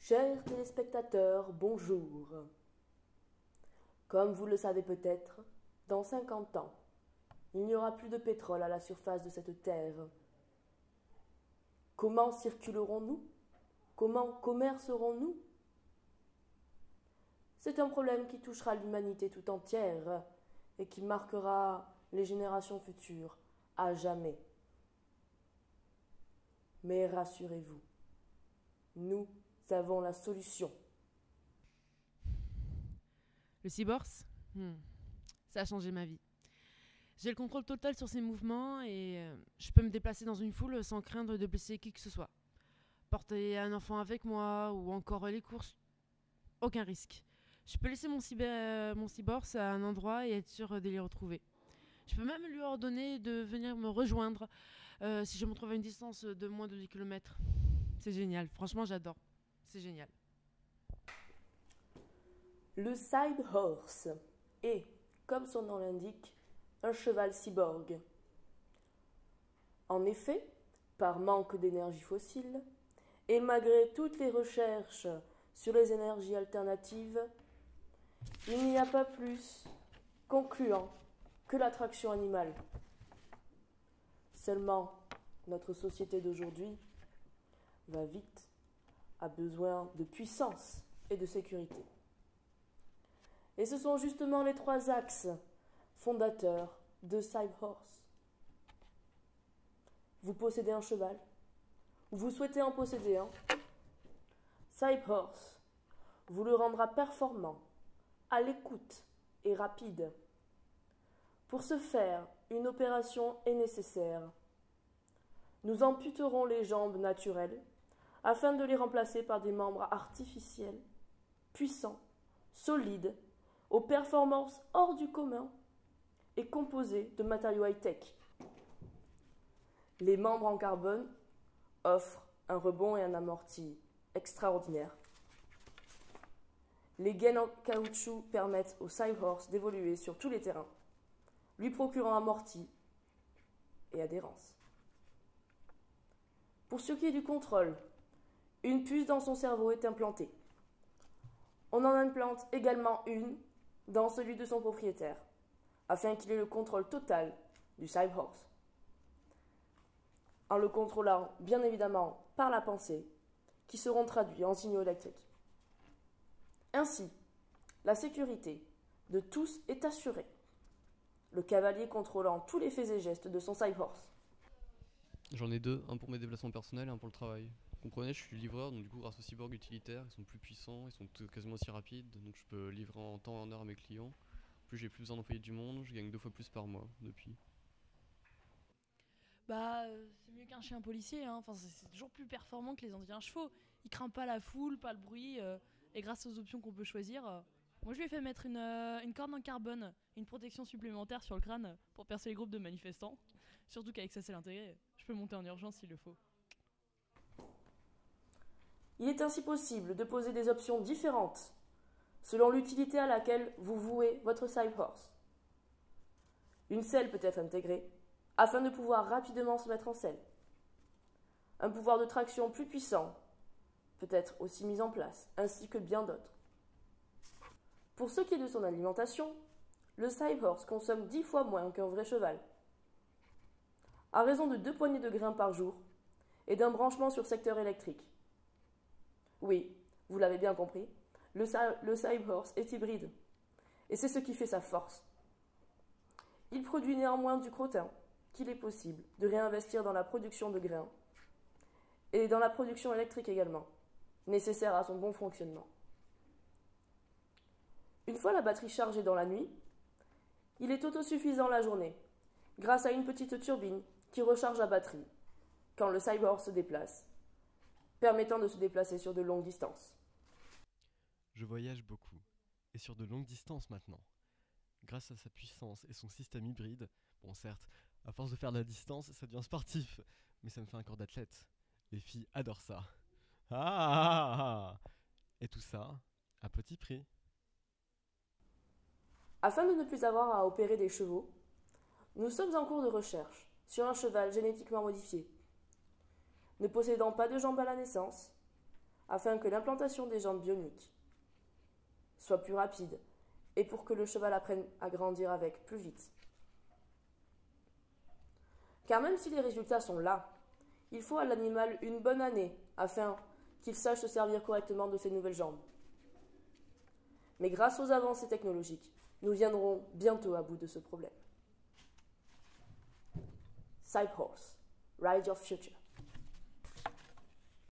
Chers téléspectateurs, bonjour. Comme vous le savez peut-être, dans 50 ans, il n'y aura plus de pétrole à la surface de cette terre. Comment circulerons-nous? Comment commercerons-nous? C'est un problème qui touchera l'humanité tout entière et qui marquera les générations futures à jamais. Mais rassurez-vous, nous avons la solution. Le cyborg, ça a changé ma vie. J'ai le contrôle total sur ses mouvements et je peux me déplacer dans une foule sans craindre de blesser qui que ce soit. Porter un enfant avec moi ou encore les courses, aucun risque. Je peux laisser mon cyborg à un endroit et être sûr de les retrouver. Je peux même lui ordonner de venir me rejoindre si je me trouve à une distance de moins de 10 km. C'est génial, franchement j'adore. C'est génial. Le Cyberhorse est, comme son nom l'indique, un cheval cyborg. En effet, par manque d'énergie fossile, et malgré toutes les recherches sur les énergies alternatives, il n'y a pas plus concluant que l'attraction animale. Seulement, notre société d'aujourd'hui va vite, a besoin de puissance et de sécurité. Et ce sont justement les 3 axes fondateurs de Cyberhorse. Vous possédez un cheval, ou vous souhaitez en posséder un, Cyberhorse vous le rendra performant, à l'écoute et rapide. Pour ce faire, une opération est nécessaire. Nous amputerons les jambes naturelles afin de les remplacer par des membres artificiels, puissants, solides, aux performances hors du commun et composés de matériaux high-tech. Les membres en carbone offrent un rebond et un amorti extraordinaires. Les gaines en caoutchouc permettent au Cyberhorse d'évoluer sur tous les terrains, lui procurant amorti et adhérence. Pour ce qui est du contrôle, une puce dans son cerveau est implantée. On en implante également une dans celui de son propriétaire, afin qu'il ait le contrôle total du Cyberhorse. En le contrôlant, bien évidemment, par la pensée, qui seront traduits en signaux électriques. Ainsi, la sécurité de tous est assurée, le cavalier contrôlant tous les faits et gestes de son Cyberhorse. J'en ai 2, un pour mes déplacements personnels et un pour le travail. Vous comprenez, je suis livreur, donc du coup grâce aux cyborgs utilitaires, ils sont plus puissants, ils sont quasiment aussi rapides, donc je peux livrer en temps et en heure à mes clients. En plus j'ai plus besoin d'employer du monde, je gagne 2 fois plus par mois depuis. C'est mieux qu'un chien policier, hein. Enfin, c'est toujours plus performant que les anciens chevaux. Il craint pas la foule, pas le bruit, et grâce aux options qu'on peut choisir, moi je lui ai fait mettre une corne en carbone et une protection supplémentaire sur le crâne pour percer les groupes de manifestants. Surtout qu'avec sa selle intégrée, je peux monter en urgence s'il le faut. Il est ainsi possible de poser des options différentes selon l'utilité à laquelle vous vouez votre Cyberhorse. Une selle peut être intégrée afin de pouvoir rapidement se mettre en selle. Un pouvoir de traction plus puissant peut être aussi mis en place, ainsi que bien d'autres. Pour ce qui est de son alimentation, le Cyberhorse consomme 10 fois moins qu'un vrai cheval, à raison de 2 poignées de grains par jour et d'un branchement sur secteur électrique. Oui, vous l'avez bien compris, le Cyberhorse est hybride, et c'est ce qui fait sa force. Il produit néanmoins du crottin, qu'il est possible de réinvestir dans la production de grains et dans la production électrique également, nécessaire à son bon fonctionnement. Une fois la batterie chargée dans la nuit, il est autosuffisant la journée, grâce à une petite turbine qui recharge la batterie quand le Cyberhorse se déplace, permettant de se déplacer sur de longues distances. Je voyage beaucoup, et sur de longues distances maintenant. Grâce à sa puissance et son système hybride, bon certes, à force de faire de la distance, ça devient sportif, mais ça me fait un corps d'athlète. Les filles adorent ça. Et tout ça, à petit prix. Afin de ne plus avoir à opérer des chevaux, nous sommes en cours de recherche sur un cheval génétiquement modifié, ne possédant pas de jambes à la naissance, afin que l'implantation des jambes bioniques soit plus rapide et pour que le cheval apprenne à grandir avec plus vite. Car même si les résultats sont là, il faut à l'animal une bonne année afin qu'il sache se servir correctement de ses nouvelles jambes. Mais grâce aux avancées technologiques, nous viendrons bientôt à bout de ce problème. Cybe Horse, ride your future.